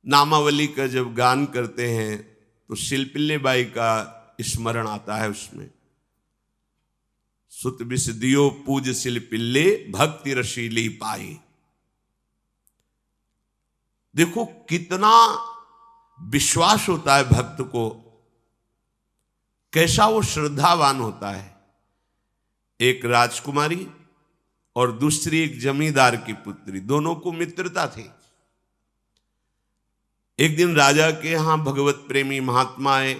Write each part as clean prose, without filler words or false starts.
नामावली का जब गान करते हैं तो शिल्पिल्ले बाई का स्मरण आता है उसमें। सुत बिस दियो पूज शिल्पिल्ले भक्ति रशीली पाई। देखो कितना विश्वास होता है भक्त को, कैसा वो श्रद्धावान होता है। एक राजकुमारी और दूसरी एक जमींदार की पुत्री, दोनों को मित्रता थी। एक दिन राजा के यहां भगवत प्रेमी महात्मा आए।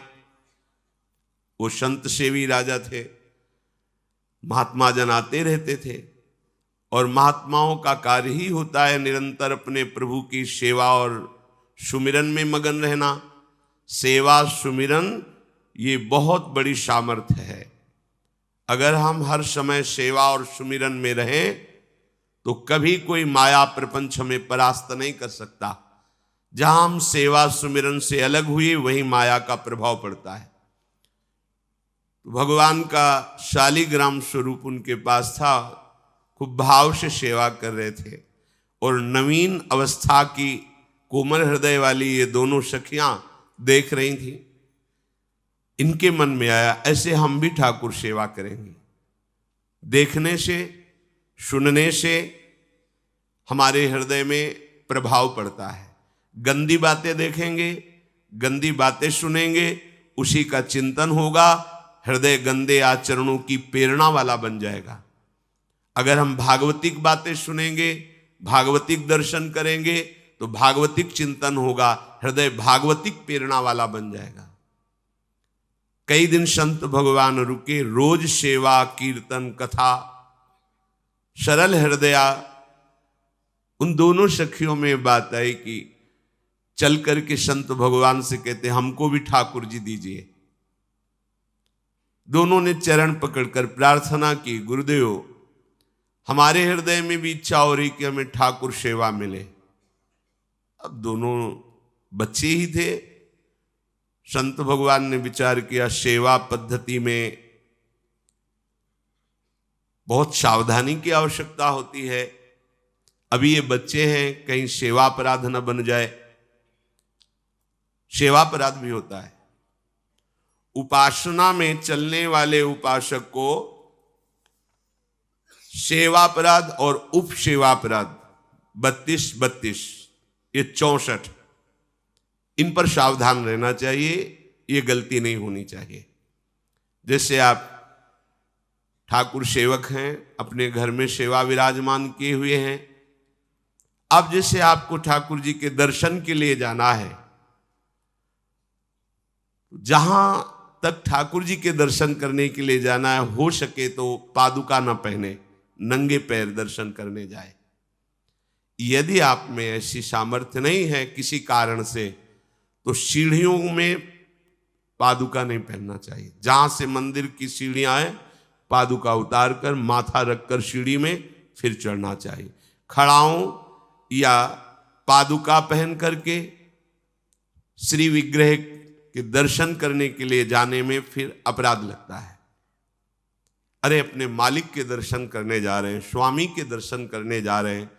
वो संत सेवी राजा थे, महात्मा जन आते रहते थे और महात्माओं का कार्य ही होता है निरंतर अपने प्रभु की सेवा और सुमिरन में मगन रहना। सेवा सुमिरन ये बहुत बड़ी सामर्थ्य है। अगर हम हर समय सेवा और सुमिरन में रहें तो कभी कोई माया प्रपंच हमें परास्त नहीं कर सकता। जहां हम सेवा सुमिरन से अलग हुए वहीं माया का प्रभाव पड़ता है। तो भगवान का शालिग्राम स्वरूप उनके पास था, खूब भाव से सेवा कर रहे थे और नवीन अवस्था की कोमल हृदय वाली ये दोनों सखियां देख रही थी। इनके मन में आया ऐसे हम भी ठाकुर सेवा करेंगे। देखने से सुनने से हमारे हृदय में प्रभाव पड़ता है। गंदी बातें देखेंगे, गंदी बातें सुनेंगे, उसी का चिंतन होगा, हृदय गंदे आचरणों की प्रेरणा वाला बन जाएगा। अगर हम भागवतिक बातें सुनेंगे, भागवतिक दर्शन करेंगे तो भागवतिक चिंतन होगा, हृदय भागवतिक प्रेरणा वाला बन जाएगा। कई दिन संत भगवान रुके, रोज सेवा कीर्तन कथा, सरल हृदया। उन दोनों सखियों में बात आई कि चल करके संत भगवान से कहते हमको भी ठाकुर जी दीजिए। दोनों ने चरण पकड़कर प्रार्थना की, गुरुदेव हमारे हृदय में भी इच्छा हो रही कि हमें ठाकुर सेवा मिले। अब दोनों बच्चे ही थे। संत भगवान ने विचार किया सेवा पद्धति में बहुत सावधानी की आवश्यकता होती है। अभी ये बच्चे हैं, कहीं सेवा अपराध न बन जाए। सेवा अपराध भी होता है। उपासना में चलने वाले उपासक को सेवा अपराध और उप सेवा अपराध 32 ये 64, इन पर सावधान रहना चाहिए। ये गलती नहीं होनी चाहिए। जैसे आप ठाकुर सेवक हैं, अपने घर में सेवा विराजमान किए हुए हैं। अब जैसे आपको ठाकुर जी के दर्शन के लिए जाना है, जहां तक ठाकुर जी के दर्शन करने के लिए जाना है, हो सके तो पादुका न पहने, नंगे पैर दर्शन करने जाए। यदि आप में ऐसी सामर्थ्य नहीं है किसी कारण से, तो सीढ़ियों में पादुका नहीं पहनना चाहिए। जहां से मंदिर की सीढ़ियां हैं, पादुका उतार कर माथा रखकर सीढ़ी में फिर चढ़ना चाहिए। खड़ाओं या पादुका पहन करके श्री विग्रह के दर्शन करने के लिए जाने में फिर अपराध लगता है। अरे अपने मालिक के दर्शन करने जा रहे हैं, स्वामी के दर्शन करने जा रहे हैं,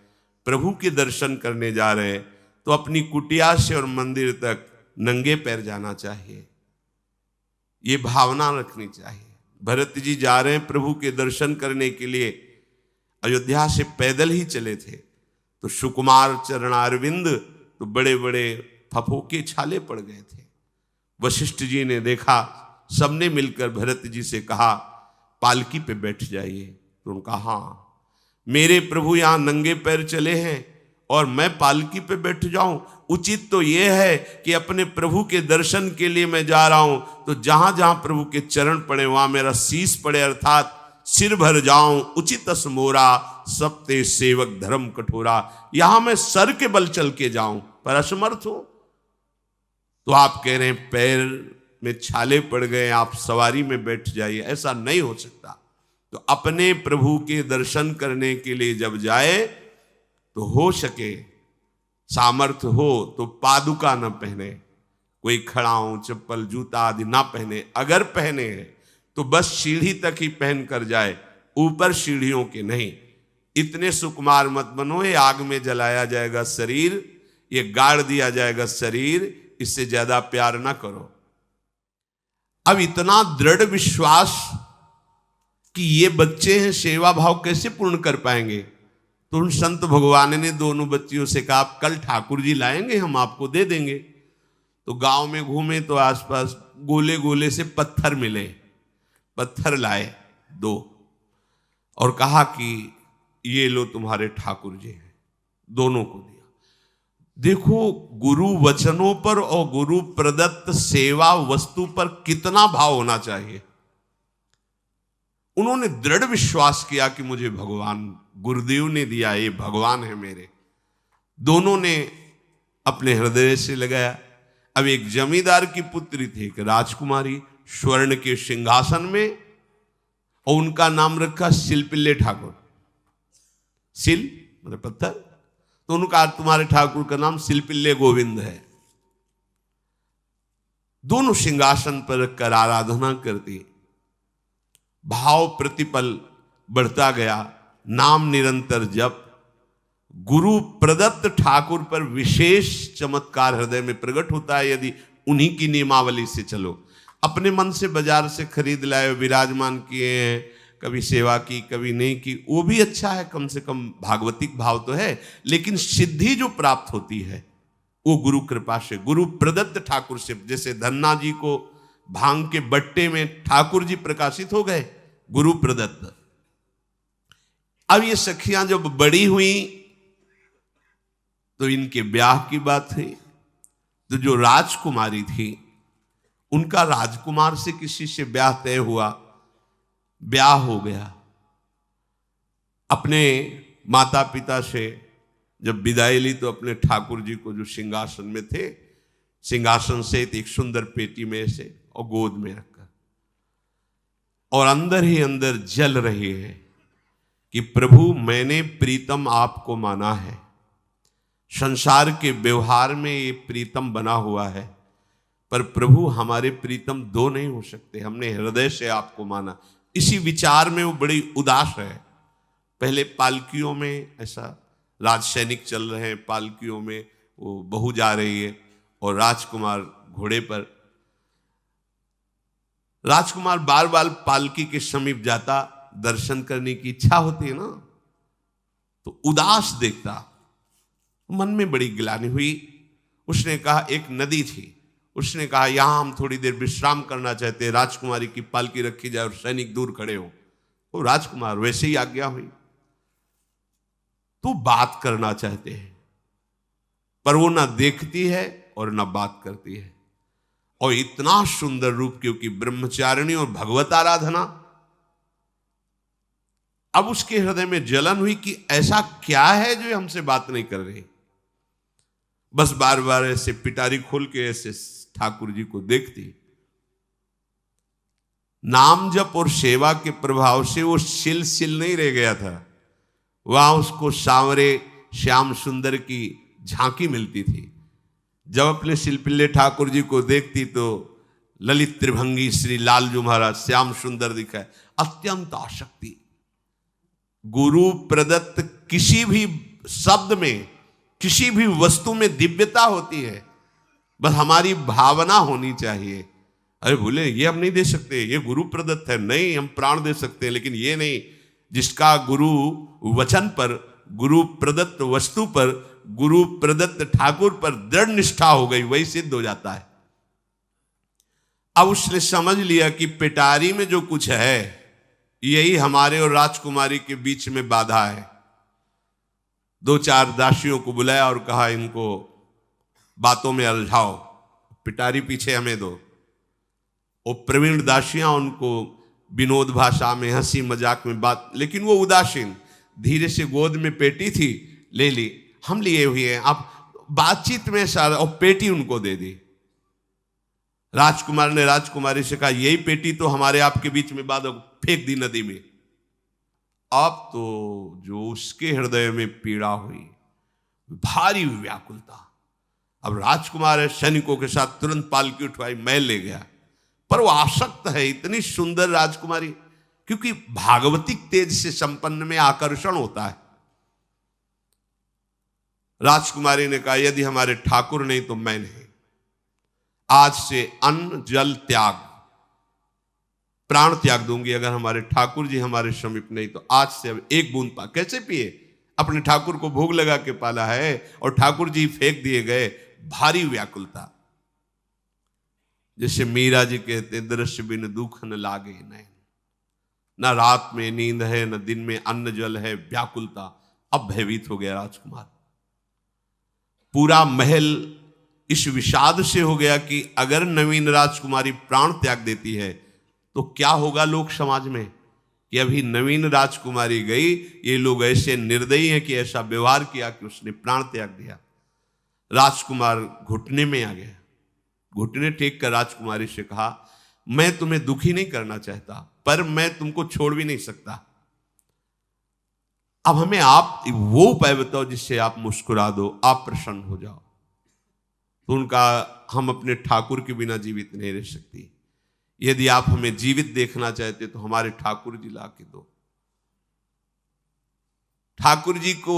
प्रभु के दर्शन करने जा रहे हैं, तो अपनी कुटिया से और मंदिर तक नंगे पैर जाना चाहिए। ये भावना रखनी चाहिए। भरत जी जा रहे हैं प्रभु के दर्शन करने के लिए, अयोध्या से पैदल ही चले थे, तो सुकुमार चरणारविंद तो बड़े बड़े फफोके छाले पड़ गए थे। वशिष्ठ जी ने देखा, सबने मिलकर भरत जी से कहा पालकी पे बैठ जाइए। तो उनका हाँ, मेरे प्रभु यहाँ नंगे पैर चले हैं और मैं पालकी पे बैठ जाऊं? उचित तो यह है कि अपने प्रभु के दर्शन के लिए मैं जा रहा हूं, तो जहां जहां प्रभु के चरण पड़े वहां मेरा शीश पड़े, अर्थात सिर भर जाऊं। उचित असमोरा सबते सेवक धर्म कठोरा। यहां मैं सर के बल चल के जाऊं पर असमर्थ हूं। तो आप कह रहे हैं पैर में छाले पड़ गए, आप सवारी में बैठ जाइए। ऐसा नहीं हो सकता। तो अपने प्रभु के दर्शन करने के लिए जब जाए तो हो सके, सामर्थ्य हो तो पादुका न पहने, कोई खड़ाऊं चप्पल जूता आदि ना पहने। अगर पहने हैं तो बस सीढ़ी तक ही पहन कर जाए, ऊपर सीढ़ियों के नहीं। इतने सुकुमार मत बनो, ये आग में जलाया जाएगा शरीर, ये गाड़ दिया जाएगा शरीर, इससे ज्यादा प्यार ना करो। अब इतना दृढ़ विश्वास कि ये बच्चे हैं, सेवा भाव कैसे पूर्ण कर पाएंगे? तो उन संत भगवान ने दोनों बच्चियों से कहा, आप कल ठाकुर जी लाएंगे, हम आपको दे देंगे। तो गांव में घूमे तो आसपास गोले गोले से पत्थर मिले, पत्थर लाए 2 और कहा कि ये लो तुम्हारे ठाकुर जी हैं। दोनों को दिया। देखो गुरु वचनों पर और गुरु प्रदत्त सेवा वस्तु पर कितना भाव होना चाहिए। उन्होंने दृढ़ विश्वास किया कि मुझे भगवान गुरुदेव ने दिया, ये भगवान है मेरे। दोनों ने अपने हृदय से लगाया। अब एक जमींदार की पुत्री थी, एक राजकुमारी, स्वर्ण के सिंहासन में, और उनका नाम रखा शिलपिल्ले ठाकुर। शिल मतलब पत्थर, तो उनका तुम्हारे ठाकुर का नाम शिलपिल्ले गोविंद है। दोनों सिंहासन पर रखकर आराधना करती। भाव प्रतिपल बढ़ता गया, नाम निरंतर जप। गुरु प्रदत्त ठाकुर पर विशेष चमत्कार हृदय में प्रकट होता है यदि उन्हीं की नियमावली से चलो। अपने मन से बाजार से खरीद लाए, विराजमान किए हैं, कभी सेवा की कभी नहीं की, वो भी अच्छा है, कम से कम भागवतिक भाव तो है। लेकिन सिद्धि जो प्राप्त होती है वो गुरु कृपा से, गुरु प्रदत्त ठाकुर से। जैसे धन्ना जी को भांग के बट्टे में ठाकुर जी प्रकाशित हो गए, गुरु प्रदत्त। अब ये सखियां जब बड़ी हुई तो इनके ब्याह की बात हुई। तो जो राजकुमारी थी उनका राजकुमार से किसी से ब्याह तय हुआ, ब्याह हो गया। अपने माता पिता से जब विदाई ली तो अपने ठाकुर जी को जो सिंहासन में थे, सिंहासन से एक सुंदर पेटी में से और गोद में रखकर, और अंदर ही अंदर जल रही है कि प्रभु मैंने प्रीतम आपको माना है, संसार के व्यवहार में ये प्रीतम बना हुआ है, पर प्रभु हमारे प्रीतम 2 नहीं हो सकते, हमने हृदय से आपको माना। इसी विचार में वो बड़ी उदास है। पहले पालकियों में ऐसा राज सैनिक चल रहे हैं, पालकियों में वो बहू जा रही है और राजकुमार घोड़े पर। राजकुमार बार बार पालकी के समीप जाता, दर्शन करने की इच्छा होती है ना, तो उदास देखता, मन में बड़ी गिलानी हुई। उसने कहा, एक नदी थी, उसने कहा यहां हम थोड़ी देर विश्राम करना चाहते हैं, राजकुमारी की पालकी रखी जाए और सैनिक दूर खड़े हो। वो राजकुमार वैसे ही आज्ञा हुई। तो बात करना चाहते हैं पर वो ना देखती है और ना बात करती है। और इतना सुंदर रूप, क्योंकि ब्रह्मचारिणी और भगवत आराधना। अब उसके हृदय में जलन हुई कि ऐसा क्या है जो हमसे बात नहीं कर रही। बस बार बार ऐसे पिटारी खोल के ऐसे ठाकुर जी को देखती। नाम जप और सेवा के प्रभाव से वो सिल नहीं रह गया था, वहां उसको सांवरे श्याम सुंदर की झांकी मिलती थी। जब अपने शिलपिल्ले ठाकुर जी को देखती तो ललित त्रिभंगी श्री लालजू महाराज श्याम सुंदर दिखाए, अत्यंत आसक्ति। गुरु प्रदत्त किसी भी शब्द में, किसी भी वस्तु में दिव्यता होती है, बस हमारी भावना होनी चाहिए। अरे बोले ये हम नहीं दे सकते, ये गुरु प्रदत्त है, नहीं हम प्राण दे सकते हैं, लेकिन ये नहीं। जिसका गुरु वचन पर, गुरु प्रदत्त वस्तु पर, गुरु प्रदत्त ठाकुर पर दृढ़ निष्ठा हो गई, वही सिद्ध हो जाता है। अब उसने समझ लिया कि पिटारी में जो कुछ है यही हमारे और राजकुमारी के बीच में बाधा है। 2-4 दासियों को बुलाया और कहा इनको बातों में उलझाओ, पिटारी पीछे हमें दो। वो प्रवीण दासियां उनको विनोद भाषा में, हंसी मजाक में बात, लेकिन वो उदासीन। धीरे से गोद में पेटी थी, ले ली, हम लिए हुए हैं, आप बातचीत में सारा, और पेटी उनको दे दी। राजकुमार ने राजकुमारी से कहा यही पेटी तो हमारे आपके बीच में बात, फेंक दी नदी में। अब तो जो उसके हृदय में पीड़ा हुई, भारी व्याकुलता। अब राजकुमार है, सैनिकों के साथ तुरंत पालकी उठवाई, महल ले गया। पर वो आसक्त है, इतनी सुंदर राजकुमारी, क्योंकि भागवतिक तेज से संपन्न में आकर्षण होता है। राजकुमारी ने कहा, यदि हमारे ठाकुर नहीं तो मैं नहीं। आज से अन्न जल त्याग, प्राण त्याग दूंगी अगर हमारे ठाकुर जी हमारे समीप नहीं तो। आज से अब एक बूंद पा कैसे पिए? अपने ठाकुर को भोग लगा के पाला है और ठाकुर जी फेंक दिए गए। भारी व्याकुलता, जैसे मीरा जी कहते, दृश्य बिन दुख न लागे नैन। न रात में नींद है, न दिन में अन्न जल है, व्याकुलता। अब भयभीत हो गया राजकुमार। पूरा महल इस विषाद से हो गया कि अगर नवीन राजकुमारी प्राण त्याग देती है तो क्या होगा लोक समाज में, कि अभी नवीन राजकुमारी गई, ये लोग ऐसे निर्दयी हैं कि ऐसा व्यवहार किया कि उसने प्राण त्याग दिया। राजकुमार घुटने में आ गया। घुटने टेक कर राजकुमारी से कहा, मैं तुम्हें दुखी नहीं करना चाहता, पर मैं तुमको छोड़ भी नहीं सकता। अब हमें आप वो उपाय बताओ जिससे आप मुस्कुरा दो, आप प्रसन्न हो जाओ। तो उनका, हम अपने ठाकुर के बिना जीवित नहीं रह सकती। यदि आप हमें जीवित देखना चाहते तो हमारे ठाकुर जी ला के दो। ठाकुर जी को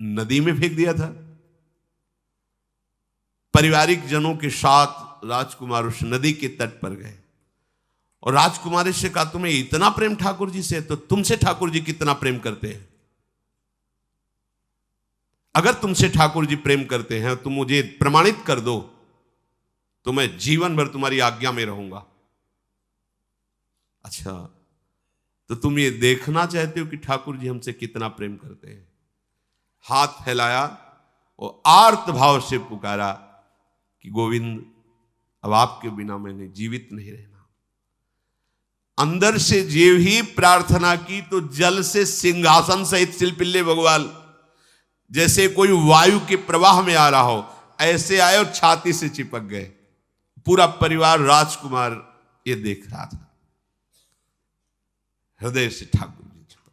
नदी में फेंक दिया था। पारिवारिक जनों के साथ राजकुमार उस नदी के तट पर गए और राजकुमारी से कहा, तुम्हें इतना प्रेम ठाकुर जी से, तो तुमसे ठाकुर जी कितना प्रेम करते हैं? अगर तुमसे ठाकुर जी प्रेम करते हैं तो मुझे प्रमाणित कर दो, तो मैं जीवन भर तुम्हारी आज्ञा में रहूंगा। अच्छा, तो तुम ये देखना चाहते हो कि ठाकुर जी हमसे कितना प्रेम करते हैं? हाथ फैलाया और आर्त भाव से पुकारा कि गोविंद, अब आपके बिना मैंने जीवित नहीं रहना। अंदर से जेव ही प्रार्थना की तो जल से सिंहासन सहित सिलपिल्ले भगवान जैसे कोई वायु के प्रवाह में आ रहा हो, ऐसे आए और छाती से चिपक गए। पूरा परिवार, राजकुमार ये देख रहा था। हृदय से ठाकुर जी चिपक,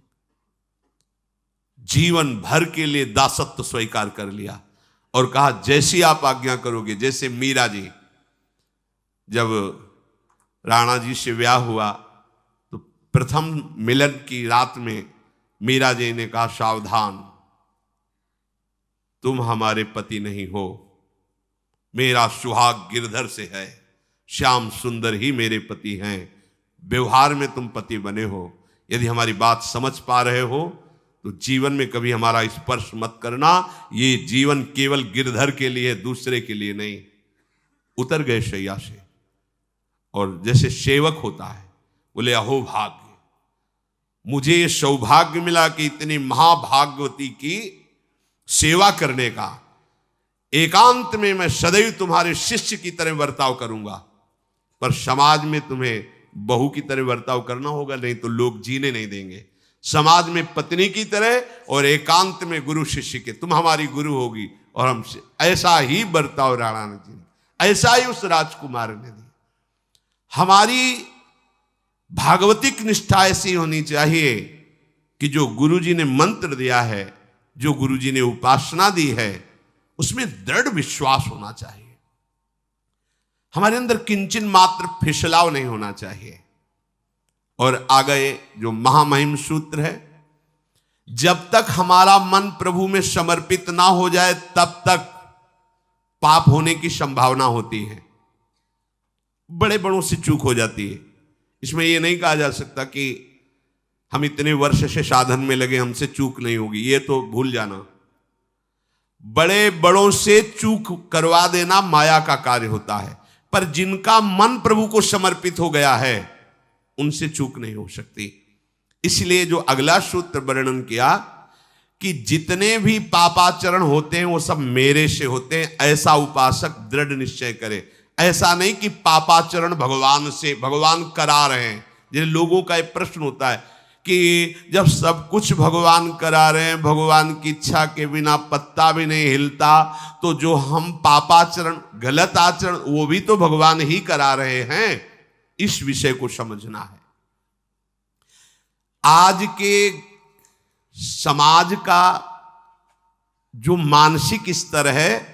जीवन भर के लिए दासत्व स्वीकार कर लिया और कहा, जैसी आप आज्ञा करोगे। जैसे मीरा जी, जब राणा जी से ब्याह हुआ तो प्रथम मिलन की रात में मीरा जी ने कहा, सावधान, तुम हमारे पति नहीं हो, मेरा सुहाग गिरधर से है, श्याम सुंदर ही मेरे पति हैं। व्यवहार में तुम पति बने हो। यदि हमारी बात समझ पा रहे हो तो जीवन में कभी हमारा स्पर्श मत करना। ये जीवन केवल गिरधर के लिए, दूसरे के लिए नहीं। उतर गए शैया से और जैसे सेवक होता है, बोले, अहो भाग्य, मुझे ये सौभाग्य मिला कि इतनी महाभाग्यवती की सेवा करने का। एकांत में मैं सदैव तुम्हारे शिष्य की तरह बर्ताव करूंगा, पर समाज में तुम्हें बहू की तरह बर्ताव करना होगा, नहीं तो लोग जीने नहीं देंगे। समाज में पत्नी की तरह और एकांत में गुरु शिष्य के। तुम हमारी गुरु होगी और हमसे ऐसा ही बर्ताव राणा ने जी, ऐसा ही उस राजकुमार ने दी। हमारी भागवतिक निष्ठा ऐसी होनी चाहिए कि जो गुरु जी ने मंत्र दिया है, जो गुरु जी ने उपासना दी है, उसमें दृढ़ विश्वास होना चाहिए। हमारे अंदर किंचन मात्र फिसलाव नहीं होना चाहिए। और आ गए जो महामहिम सूत्र है, जब तक हमारा मन प्रभु में समर्पित ना हो जाए तब तक पाप होने की संभावना होती है। बड़े बड़ों से चूक हो जाती है। इसमें यह नहीं कहा जा सकता कि हम इतने वर्ष से साधन में लगे, हमसे चूक नहीं होगी, ये तो भूल जाना। बड़े बड़ों से चूक करवा देना माया का कार्य होता है, पर जिनका मन प्रभु को समर्पित हो गया है उनसे चूक नहीं हो सकती। इसलिए जो अगला सूत्र वर्णन किया कि जितने भी पापाचरण होते हैं वो सब मेरे से होते हैं, ऐसा उपासक दृढ़ निश्चय करे। ऐसा नहीं कि पापाचरण भगवान से, भगवान करा रहे हैं। जिन लोगों का एक प्रश्न होता है कि जब सब कुछ भगवान करा रहे हैं, भगवान की इच्छा के बिना पत्ता भी नहीं हिलता, तो जो हम पापाचरण, गलत आचरण, वो भी तो भगवान ही करा रहे हैं। इस विषय को समझना है। आज के समाज का जो मानसिक स्तर है,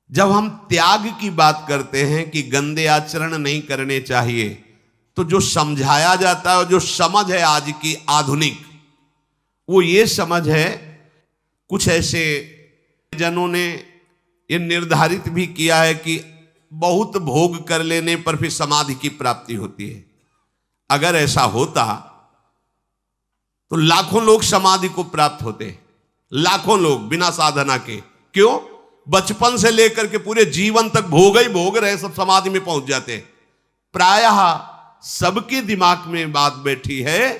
जब हम त्याग की बात करते हैं कि गंदे आचरण नहीं करने चाहिए, तो जो समझाया जाता है और जो समझ है आज की आधुनिक, वो ये समझ है कुछ ऐसे जनों ने ये निर्धारित भी किया है कि बहुत भोग कर लेने पर फिर समाधि की प्राप्ति होती है। अगर ऐसा होता तो लाखों लोग समाधि को प्राप्त होते, लाखों लोग बिना साधना के। क्यों? बचपन से लेकर के पूरे जीवन तक भोग ही भोग रहे, सब समाधि में पहुंच जाते। प्रायः सबके दिमाग में बात बैठी है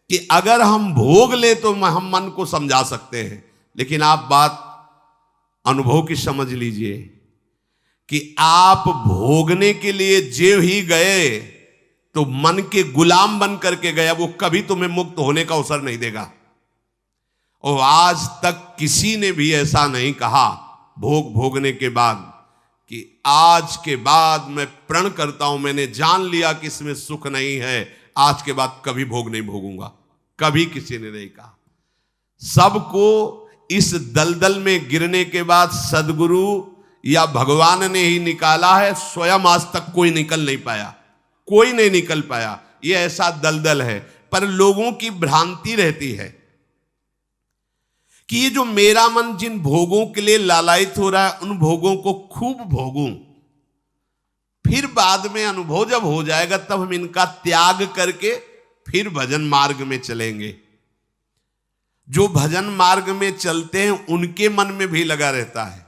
कि अगर हम भोग ले तो हम मन को समझा सकते हैं, लेकिन आप बात अनुभव की समझ लीजिए कि आप भोगने के लिए जो ही गए तो मन के गुलाम बन करके गया, वो कभी तुम्हें मुक्त होने का अवसर नहीं देगा। और आज तक किसी ने भी ऐसा नहीं कहा भोग भोगने के बाद कि आज के बाद मैं प्रण करता हूं, मैंने जान लिया कि इसमें सुख नहीं है, आज के बाद कभी भोग नहीं भोगूंगा। कभी किसी ने नहीं कहा। सबको इस दलदल में गिरने के बाद सदगुरु या भगवान ने ही निकाला है, स्वयं आज तक कोई निकल नहीं पाया, कोई नहीं निकल पाया। ये ऐसा दलदल है। पर लोगों की भ्रांति रहती है कि ये जो मेरा मन जिन भोगों के लिए लालायित हो रहा है, उन भोगों को खूब भोगूं, फिर बाद में अनुभव जब हो जाएगा तब हम इनका त्याग करके फिर भजन मार्ग में चलेंगे। जो भजन मार्ग में चलते हैं उनके मन में भी लगा रहता है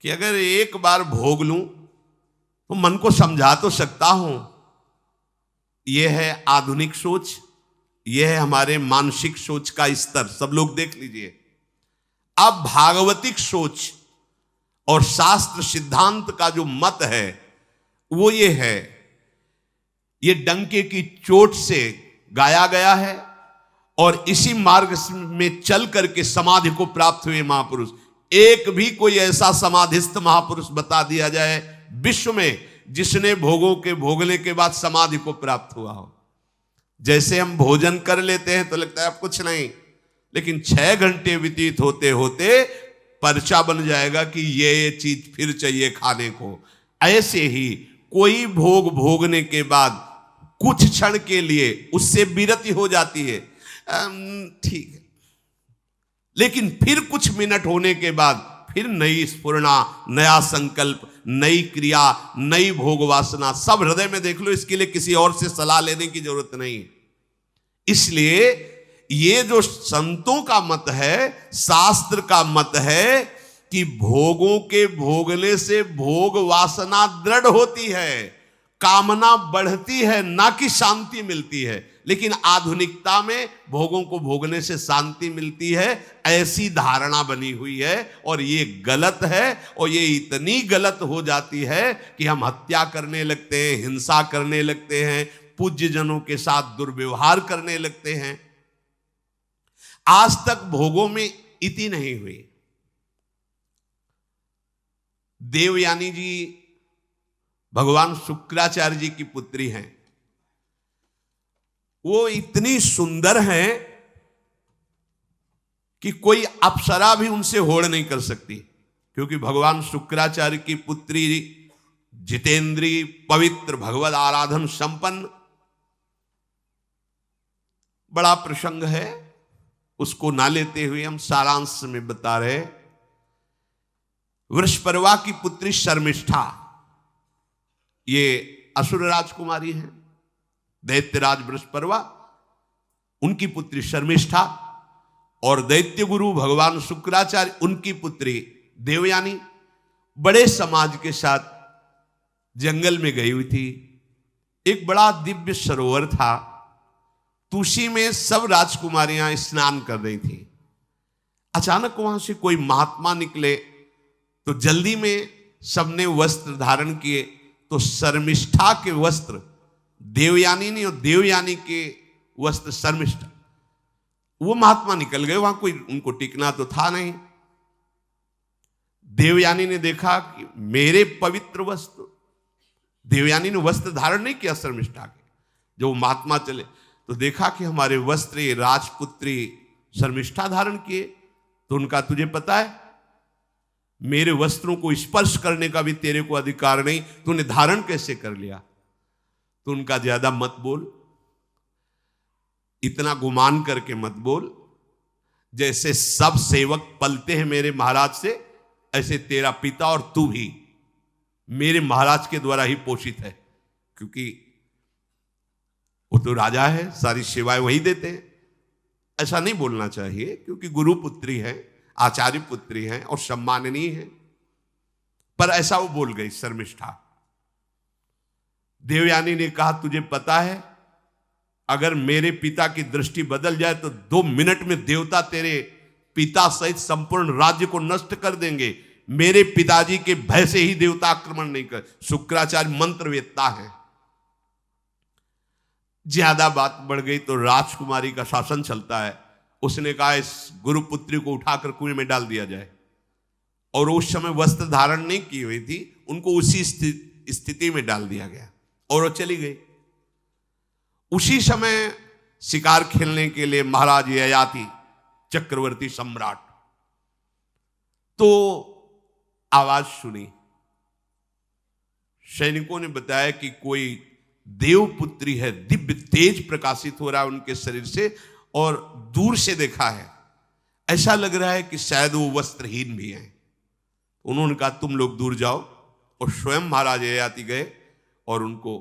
कि अगर एक बार भोग लूं तो मन को समझा तो सकता हूं। यह है आधुनिक सोच, यह है हमारे मानसिक सोच का स्तर। सब लोग देख लीजिए। अब भागवतिक सोच और शास्त्र सिद्धांत का जो मत है वो ये है, ये डंके की चोट से गाया गया है और इसी मार्ग में चल करके समाधि को प्राप्त हुए महापुरुष। एक भी कोई ऐसा समाधिस्थ महापुरुष बता दिया जाए विश्व में जिसने भोगों के भोगने के बाद समाधि को प्राप्त हुआ हो। जैसे हम भोजन कर लेते हैं तो लगता है अब कुछ नहीं, लेकिन 6 घंटे व्यतीत होते होते पर्चा बन जाएगा कि ये चीज फिर चाहिए खाने को। ऐसे ही कोई भोग भोगने के बाद कुछ क्षण के लिए उससे विरति हो जाती है, ठीक है, लेकिन फिर कुछ मिनट होने के बाद फिर नई स्फुरना, नया संकल्प, नई क्रिया, नई भोग वासना सब हृदय में देख लो। इसके लिए किसी और से सलाह लेने की जरूरत नहीं। इसलिए ये जो संतों का मत है, शास्त्र का मत है कि भोगों के भोगने से भोग वासना दृढ़ होती है, कामना बढ़ती है, ना कि शांति मिलती है। लेकिन आधुनिकता में भोगों को भोगने से शांति मिलती है, ऐसी धारणा बनी हुई है और ये गलत है। और ये इतनी गलत हो जाती है कि हम हत्या करने लगते हैं, हिंसा करने लगते हैं, पूज्य जनों के साथ दुर्व्यवहार करने लगते हैं। आज तक भोगों में इति नहीं हुई। देवयानी जी भगवान शुक्राचार्य जी की पुत्री हैं। वो इतनी सुंदर हैं कि कोई अप्सरा भी उनसे होड़ नहीं कर सकती, क्योंकि भगवान शुक्राचार्य की पुत्री जितेंद्री, पवित्र, भगवद आराधन संपन्न। बड़ा प्रसंग है, उसको ना लेते हुए हम सारांश में बता रहे। वृषपर्वा की पुत्री शर्मिष्ठा, ये असुर राजकुमारी हैं। दैत्यराज वृषपर्वा, उनकी पुत्री शर्मिष्ठा, और दैत्य गुरु भगवान शुक्राचार्य, उनकी पुत्री देवयानी बड़े समाज के साथ जंगल में गई हुई थी। एक बड़ा दिव्य सरोवर था, तुलसी में सब राजकुमारियां स्नान कर रही थी। अचानक वहां से कोई महात्मा निकले तो जल्दी में सबने वस्त्र धारण किए। तो शर्मिष्ठा के वस्त्र देवयानी ने और देवयानी के वस्त्र शर्मिष्ठा, वो महात्मा निकल गए। वहां कोई उनको टिकना तो था नहीं। देवयानी ने देखा कि मेरे पवित्र वस्त्र, देवयानी ने वस्त्र धारण नहीं किया शर्मिष्ठा के। जब वो महात्मा चले तो देखा कि हमारे वस्त्र ये राजपुत्री शर्मिष्ठा धारण किए। तो उनका, तुझे पता है मेरे वस्त्रों को स्पर्श करने का भी तेरे को अधिकार नहीं, तूने धारण कैसे कर लिया? तो उनका, ज्यादा मत बोल, इतना गुमान करके मत बोल। जैसे सब सेवक पलते हैं मेरे महाराज से, ऐसे तेरा पिता और तू भी मेरे महाराज के द्वारा ही पोषित है, क्योंकि वो तो राजा है, सारी सेवाएं वही देते हैं। ऐसा नहीं बोलना चाहिए, क्योंकि गुरु पुत्री है, आचार्य पुत्री है और सम्माननीय है, पर ऐसा वो बोल गई शर्मिष्ठा। देवयानी ने कहा, तुझे पता है अगर मेरे पिता की दृष्टि बदल जाए तो 2 मिनट में देवता तेरे पिता सहित संपूर्ण राज्य को नष्ट कर देंगे। मेरे पिताजी के भय से ही देवता आक्रमण नहीं कर। शुक्राचार्य मंत्रवेत्ता है। ज्यादा बात बढ़ गई तो राजकुमारी का शासन चलता है। उसने कहा इस गुरुपुत्री को उठाकर कुएं में डाल दिया जाए, और उस समय वस्त्र धारण नहीं की हुई थी, उनको उसी स्थिति में डाल दिया गया और वो चली गई। उसी समय शिकार खेलने के लिए महाराज ययाति चक्रवर्ती सम्राट तो आवाज सुनी। सैनिकों ने बताया कि कोई देवपुत्री है, दिव्य तेज प्रकाशित हो रहा है उनके शरीर से, और दूर से देखा है ऐसा लग रहा है कि शायद वो वस्त्रहीन भी हैं। उन्होंने कहा तुम लोग दूर जाओ, और स्वयं महाराज ययाति गए और उनको,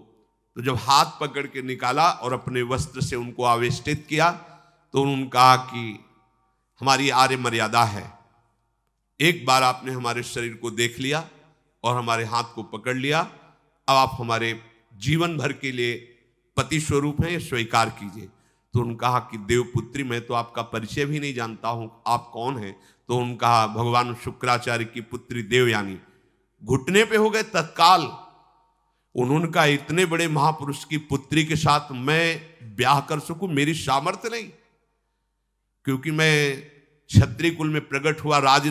तो जब हाथ पकड़ के निकाला और अपने वस्त्र से उनको आवेष्टित किया, तो उन्होंने कहा कि हमारी आर्य मर्यादा है, एक बार आपने हमारे शरीर को देख लिया और हमारे हाथ को पकड़ लिया, अब आप हमारे जीवन भर के लिए पति स्वरूप हैं, स्वीकार कीजिए। तो उन्होंने कहा कि देवपुत्री, मैं तो आपका परिचय भी नहीं जानता हूं, आप कौन हैं? तो उन्होंने कहा भगवान शुक्राचार्य की पुत्री देवयानी। घुटने पे हो गए तत्काल। उन्होंने कहा इतने बड़े महापुरुष की पुत्री के साथ मैं ब्याह कर सकूं, मेरी सामर्थ्य नहीं, क्योंकि मैं क्षत्रिय कुल में प्रकट हुआ राज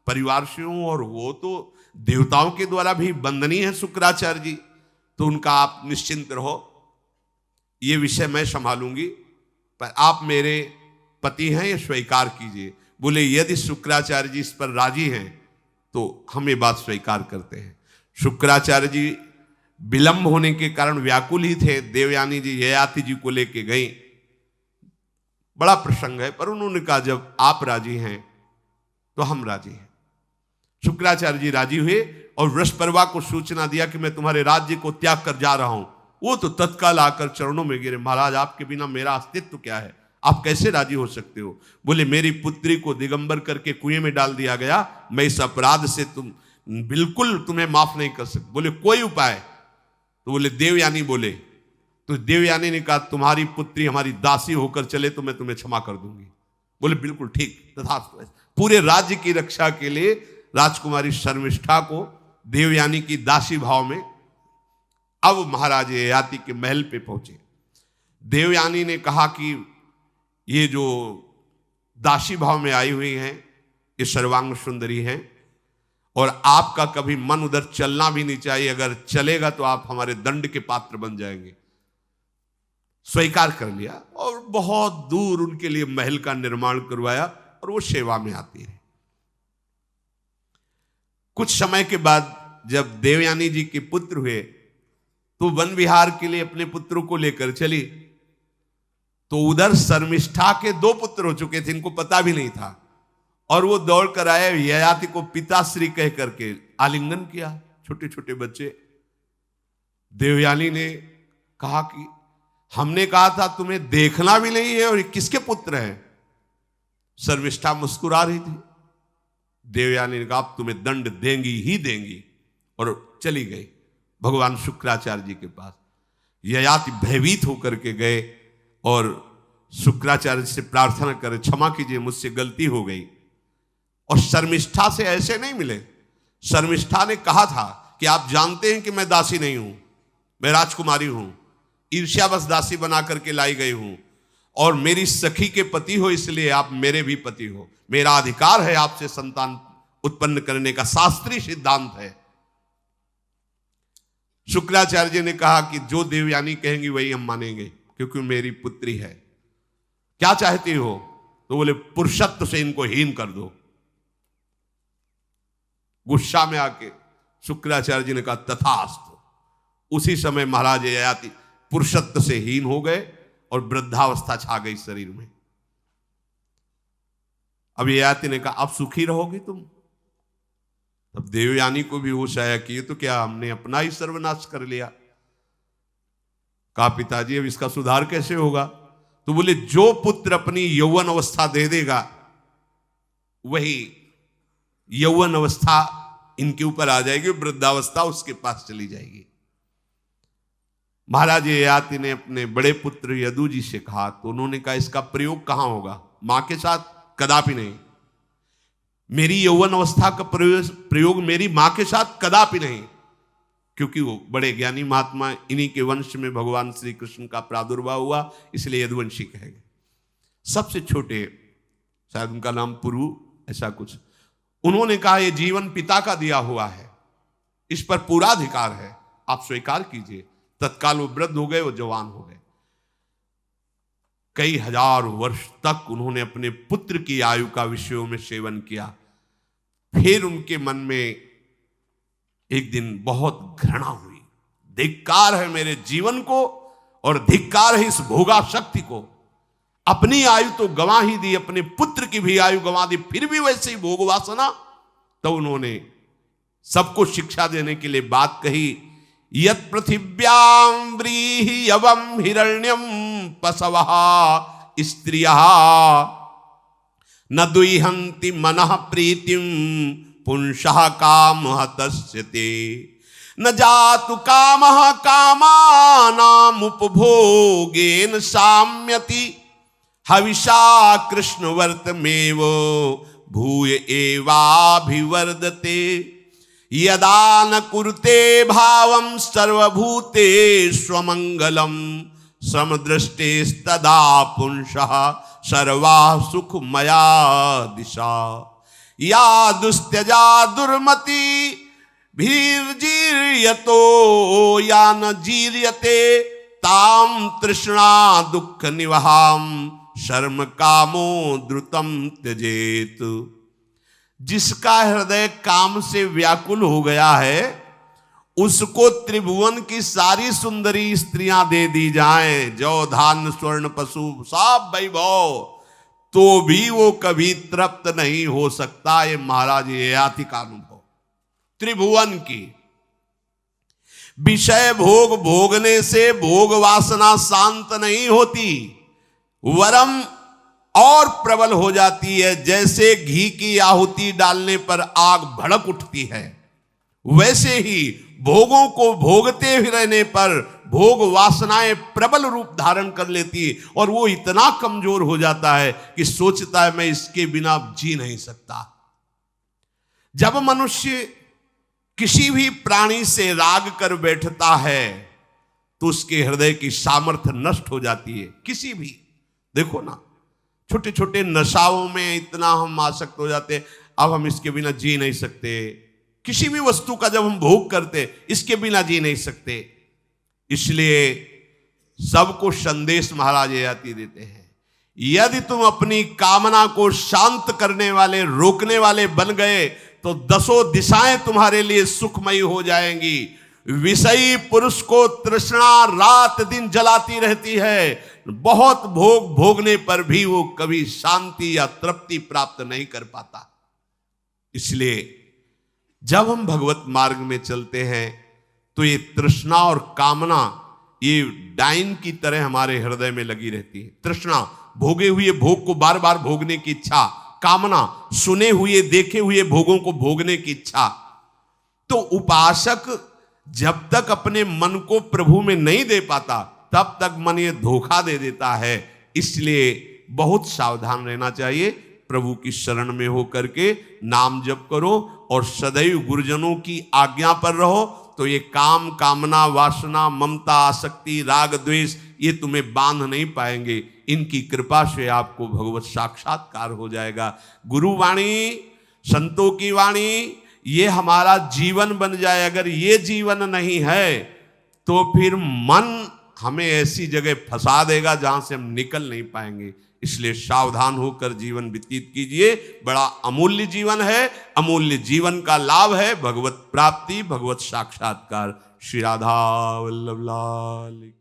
परिवार से हूं, और वो तो देवताओं के द्वारा भी वंदनीय है शुक्राचार्य जी। तो उनका आप निश्चिंत रहो, ये विषय मैं संभालूंगी, पर आप मेरे पति हैं, ये स्वीकार कीजिए। बोले यदि शुक्राचार्य जी इस पर राजी हैं तो हम ये बात स्वीकार करते हैं। शुक्राचार्य जी विलंब होने के कारण व्याकुल ही थे। देवयानी जी ययाति जी को लेके गई, बड़ा प्रसंग है, पर उन्होंने कहा जब आप राजी हैं तो हम राजी हैं। शुक्राचार्य जी राजी हुए और वृषपर्वा को सूचना दिया कि मैं तुम्हारे राज्य को त्याग कर जा रहा हूं। वो तो तत्काल आकर चरणों में गिरे, महाराज आपके बिना मेरा अस्तित्व क्या है, आप कैसे राजी हो सकते हो? बोले मेरी पुत्री को दिगंबर करके कुएं में डाल दिया गया, मैं इस अपराध से बिल्कुल तुम्हें माफ नहीं कर सकता। बोले कोई उपाय? तो बोले देवयानी बोले। तो देवयानी ने कहा तुम्हारी पुत्री हमारी दासी होकर चले तो मैं तुम्हें क्षमा कर दूंगी। बोले बिल्कुल ठीक, तथास्तु। पूरे राज्य की रक्षा के लिए राजकुमारी शर्मिष्ठा को देवयानी की दासी भाव में अब महाराज ययाति के महल पे पहुंचे। देवयानी ने कहा कि ये जो दासी भाव में आई हुई हैं ये सर्वांग सुंदरी हैं, और आपका कभी मन उधर चलना भी नहीं चाहिए, अगर चलेगा तो आप हमारे दंड के पात्र बन जाएंगे। स्वीकार कर लिया और बहुत दूर उनके लिए महल का निर्माण करवाया और वो सेवा में आती रही। कुछ समय के बाद जब देवयानी जी के पुत्र हुए तो वन विहार के लिए अपने पुत्रों को लेकर चली, तो उधर शर्मिष्ठा के 2 पुत्र हो चुके थे, इनको पता भी नहीं था, और वो दौड़ कर आए, ययाति को पिताश्री कह करके आलिंगन किया, छोटे छोटे बच्चे। देवयानी ने कहा कि हमने कहा था तुम्हें देखना भी नहीं है, और ये किसके पुत्र हैं? शर्मिष्ठा मुस्कुरा रही थी। देवयानी ने कहा अब तुम्हें दंड देंगी ही देंगी, और चली गई भगवान शुक्राचार्य जी के पास। ययाति भयभीत होकर के गए और शुक्राचार्य से प्रार्थना करे क्षमा कीजिए मुझसे गलती हो गई। और शर्मिष्ठा से ऐसे नहीं मिले। शर्मिष्ठा ने कहा था कि आप जानते हैं कि मैं दासी नहीं हूं, मैं राजकुमारी हूं, ईर्ष्यावश दासी बना करके लाई गई हूं, और मेरी सखी के पति हो इसलिए आप मेरे भी पति हो, मेरा अधिकार है आपसे संतान उत्पन्न करने का, शास्त्रीय सिद्धांत है। शुक्राचार्य जी ने कहा कि जो देवयानी कहेंगी वही हम मानेंगे, क्योंकि मेरी पुत्री है। क्या चाहती हो? तो बोले पुरुषत्व से इनको हीन कर दो। गुस्सा में आके शुक्राचार्य जी ने कहा तथास्तु। उसी समय महाराज ययाति पुरुषत्व से हीन हो गए और वृद्धावस्था छा गई शरीर में। अब ययाति ने कहा अब सुखी रहोगी तुम। तब देवयानी को भी होश आया कि ये तो क्या हमने अपना ही सर्वनाश कर लिया। कहा पिताजी अब इसका सुधार कैसे होगा? तो बोले जो पुत्र अपनी यौवन अवस्था दे देगा वही यौवन अवस्था इनके ऊपर आ जाएगी, वृद्धावस्था उसके पास चली जाएगी। महाराज ययाति ने अपने बड़े पुत्र यदु जी से कहा, तो उन्होंने कहा इसका प्रयोग कहां होगा? मां के साथ कदापि नहीं। मेरी यौवन अवस्था का प्रयोग मेरी मां के साथ कदापि नहीं, क्योंकि वो बड़े ज्ञानी महात्मा, इन्हीं के वंश में भगवान श्री कृष्ण का प्रादुर्भाव हुआ, इसलिए यदुवंशी कहे गए। सबसे छोटे, शायद उनका नाम पुरु ऐसा कुछ, उन्होंने कहा ये जीवन पिता का दिया हुआ है, इस पर पूरा अधिकार है, आप स्वीकार कीजिए। तत्काल वो वृद्ध हो गए, वो जवान हो गए। कई हजार वर्ष तक उन्होंने अपने पुत्र की आयु का विषयों में सेवन किया। फिर उनके मन में एक दिन बहुत घृणा हुई, धिक्कार है मेरे जीवन को और धिक्कार है इस भोगा शक्ति को। अपनी आयु तो गंवा ही दी, अपने पुत्र की भी आयु गंवा दी, फिर भी वैसे ही भोग वासना। तो उन्होंने सबको शिक्षा देने के लिए बात कही, यत् पृथिव्यां व्रीहि यवं हिरण्यं पशवः स्त्रियः न दुह्यन्ति मनः प्रीतिं पुंसः कामः तस्यते न जातु कामः कामानाम् उपभोगेन साम्यति हविषा कृष्णवर्तमेव भूय एवाभिवर्धते यदा न कुरुते भावं सर्वभूतेष्वमङ्गलं समदृष्टेस्तदा पुंसः सर्वा सुखमया दिशा या दुस्त्यजा दुर्मति भीर्जीर्यतो या न जीर्यते ताम तृष्णा दुःख निवहाम शर्म कामो द्रुतम त्यजेत। जिसका हृदय काम से व्याकुल हो गया है उसको त्रिभुवन की सारी सुंदरी स्त्रियां दे दी जाएं, जौ धान स्वर्ण पशु सब वैभव, तो भी वो कभी तृप्त नहीं हो सकता। ये महाराज ययाति का अनुभव। त्रिभुवन की विषय भोग भोगने से भोग वासना शांत नहीं होती, वरम और प्रबल हो जाती है। जैसे घी की आहुति डालने पर आग भड़क उठती है, वैसे ही भोगों को भोगते ही रहने पर भोग वासनाएं प्रबल रूप धारण कर लेती और वो इतना कमजोर हो जाता है कि सोचता है मैं इसके बिना जी नहीं सकता। जब मनुष्य किसी भी प्राणी से राग कर बैठता है तो उसके हृदय की सामर्थ्य नष्ट हो जाती है। किसी भी, देखो ना, छोटे छोटे नशाओं में इतना हम आसक्त हो जाते हैं, अब हम इसके बिना जी नहीं सकते। किसी भी वस्तु का जब हम भोग करते इसके बिना जी नहीं सकते। इसलिए सबको संदेश महाराज ययाति देते हैं, यदि तुम अपनी कामना को शांत करने वाले, रोकने वाले बन गए तो दसों दिशाएं तुम्हारे लिए सुखमयी हो जाएंगी। विषयी पुरुष को तृष्णा रात दिन जलाती रहती है, बहुत भोग भोगने पर भी वो कभी शांति या तृप्ति प्राप्त नहीं कर पाता। इसलिए जब हम भगवत मार्ग में चलते हैं तो ये तृष्णा और कामना ये डाइन की तरह हमारे हृदय में लगी रहती है। तृष्णा, भोगे हुए भोग को बार बार भोगने की इच्छा, कामना, सुने हुए देखे हुए भोगों को भोगने की इच्छा। तो उपासक जब तक अपने मन को प्रभु में नहीं दे पाता तब तक मन ये धोखा दे देता है। इसलिए बहुत सावधान रहना चाहिए। प्रभु की शरण में हो करके नाम जप करो और सदैव गुरुजनों की आज्ञा पर रहो, तो ये काम, कामना, वासना, ममता, आसक्ति, राग, द्वेष ये तुम्हें बांध नहीं पाएंगे। इनकी कृपा से आपको भगवत साक्षात्कार हो जाएगा। गुरु वाणी, संतों की वाणी, ये हमारा जीवन बन जाए। अगर ये जीवन नहीं है तो फिर मन हमें ऐसी जगह फंसा देगा जहां से हम निकल नहीं पाएंगे। इसलिए सावधान होकर जीवन व्यतीत कीजिए। बड़ा अमूल्य जीवन है। अमूल्य जीवन का लाभ है भगवत प्राप्ति, भगवत साक्षात्कार। श्री राधा वल्लभ लाल।